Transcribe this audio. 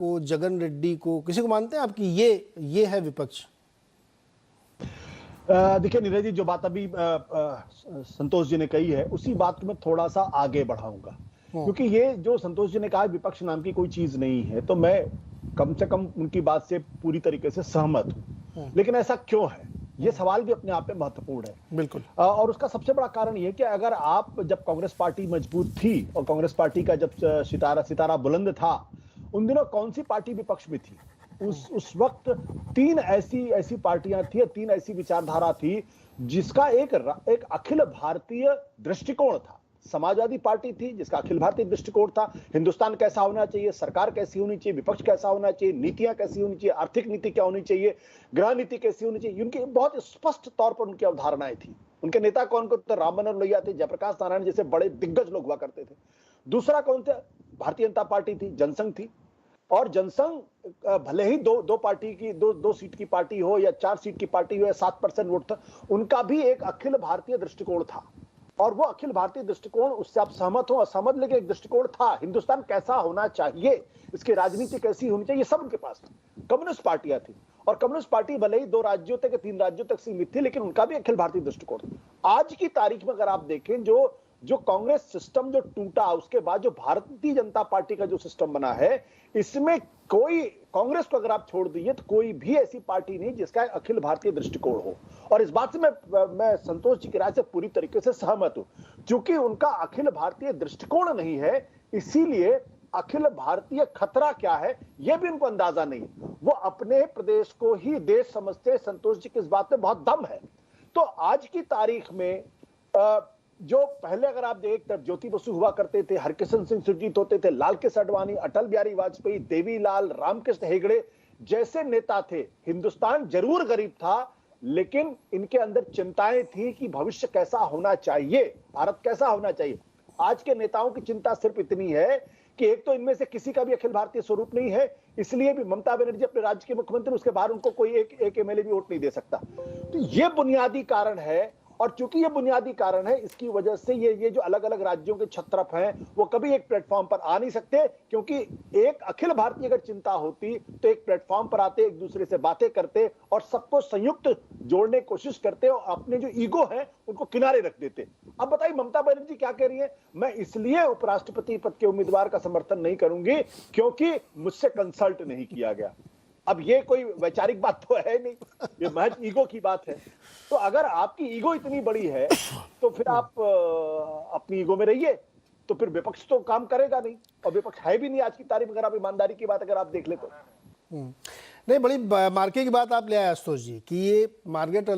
को, जगन रेड्डी को, किसी को मानते हैं आपकी ये है विपक्ष? देखिए नीरज जी, जो बात अभी संतोष जी ने कही है उसी बात को मैं थोड़ा सा आगे बढ़ाऊंगा, क्योंकि ये जो संतोष जी ने कहा विपक्ष नाम की कोई चीज नहीं है, तो मैं कम से कम उनकी बात से पूरी तरीके से सहमत हूं। लेकिन ऐसा क्यों है, ये सवाल भी अपने आप में महत्वपूर्ण है। बिल्कुल। और उसका सबसे बड़ा कारण ये कि अगर आप, जब कांग्रेस पार्टी मजबूत थी और कांग्रेस पार्टी का जब सितारा बुलंद था, उन दिनों कौन सी पार्टी विपक्ष में थी? उस वक्त तीन ऐसी पार्टियां थी, तीन ऐसी विचारधारा थी जिसका एक अखिल भारतीय दृष्टिकोण था। समाजवादी पार्टी थी जिसका अखिल भारतीय दृष्टिकोण था, हिंदुस्तान कैसा होना चाहिए, सरकार कैसी होनी चाहिए, विपक्ष कैसा होना चाहिए, नीतियां कैसी होनी चाहिए, आर्थिक नीति क्या होनी चाहिए, गृह नीति कैसी होनी चाहिए, उनकी बहुत स्पष्ट तौर पर उनकी अवधारणाएं थी। उनके नेता कौन कौन थे? राम मनोहर लोहिया थे, जयप्रकाश नारायण जैसे बड़े दिग्गज लोग हुआ करते थे। दूसरा कौन थे? भारतीय जनता पार्टी थी, जनसंघ थी। और जनसंघ भले ही दो पार्टी की दो सीट की पार्टी हो या 4 सीट की पार्टी हो या 7% वोट था, उनका भी एक अखिल भारतीय दृष्टिकोण था। और वो अखिल भारतीय दृष्टिकोण, उससे आप सहमत हो असहमत, लेकिन एक दृष्टिकोण था, हिंदुस्तान कैसा होना चाहिए, इसकी राजनीति कैसी होनी चाहिए, ये सब उनके पास था। कम्युनिस्ट पार्टियां थी, और कम्युनिस्ट पार्टी भले ही 2 राज्यों तक, 3 राज्यों तक सीमित थी, लेकिन उनका भी अखिल भारतीय दृष्टिकोण। आज की तारीख में अगर आप देखें, जो कांग्रेस सिस्टम जो टूटा, उसके बाद जो भारतीय जनता पार्टी का जो सिस्टम बना है, इसमें कोई, कांग्रेस को अगर आप छोड़ दीजिए तो कोई भी ऐसी पार्टी नहीं जिसका अखिल भारतीय दृष्टिकोण हो। और इस बात से मैं संतोष जी की राय से पूरी तरीके से सहमत हूं, क्योंकि उनका अखिल भारतीय दृष्टिकोण नहीं है, इसीलिए अखिल भारतीय खतरा क्या है यह भी उनको अंदाजा नहीं है। वो अपने प्रदेश को ही देश समझते। संतोष जी की इस बात में बहुत दम है। तो आज की तारीख में जो पहले अगर आप देख, तब ज्योति बसु हुआ करते थे, हरकिशन सिंह सुरजीत होते थे, लाल कृष्ण आडवाणी, अटल बिहारी वाजपेयी, देवीलाल, रामकृष्ण हेगड़े जैसे नेता थे। हिंदुस्तान जरूर गरीब था, लेकिन इनके अंदर चिंताएं थी कि भविष्य कैसा होना चाहिए, भारत कैसा होना चाहिए। आज के नेताओं की चिंता सिर्फ इतनी है कि एक तो इनमें से किसी का भी अखिल भारतीय स्वरूप नहीं है, इसलिए भी ममता बनर्जी अपने राज्य के मुख्यमंत्री, उसके बाहर उनको कोई एक एमएलए भी वोट नहीं दे सकता। तो ये बुनियादी कारण है। और चूंकि ये बुनियादी कारण है, इसकी वजह से ये जो अलग अलग राज्यों के छत्रप हैं, वो कभी एक प्लेटफॉर्म पर आ नहीं सकते, क्योंकि एक अखिल भारतीय अगर चिंता होती तो एक प्लेटफॉर्म पर आते, एक दूसरे से बातें करते और सबको संयुक्त जोड़ने की कोशिश करते और अपने जो ईगो है उनको किनारे रख देते। अब बताइए ममता बनर्जी क्या कह रही है? मैं इसलिए उपराष्ट्रपति पद के उम्मीदवार का समर्थन नहीं करूंगी क्योंकि मुझसे कंसल्ट नहीं किया गया। अब ये कोई वैचारिक बात तो है नहीं, ये महज ईगो की बात है। तो अगर आपकी ईगो इतनी बड़ी है तो फिर आप अपनी ईगो में रहिए, तो फिर विपक्ष तो काम करेगा नहीं, और विपक्ष है भी नहीं आज की तारीख में। अगर आप ईमानदारी की बात अगर आप देख ले तो नहीं, बड़ी मार्के की बात आप ले आए आशुतोष जी कि ये मार्केट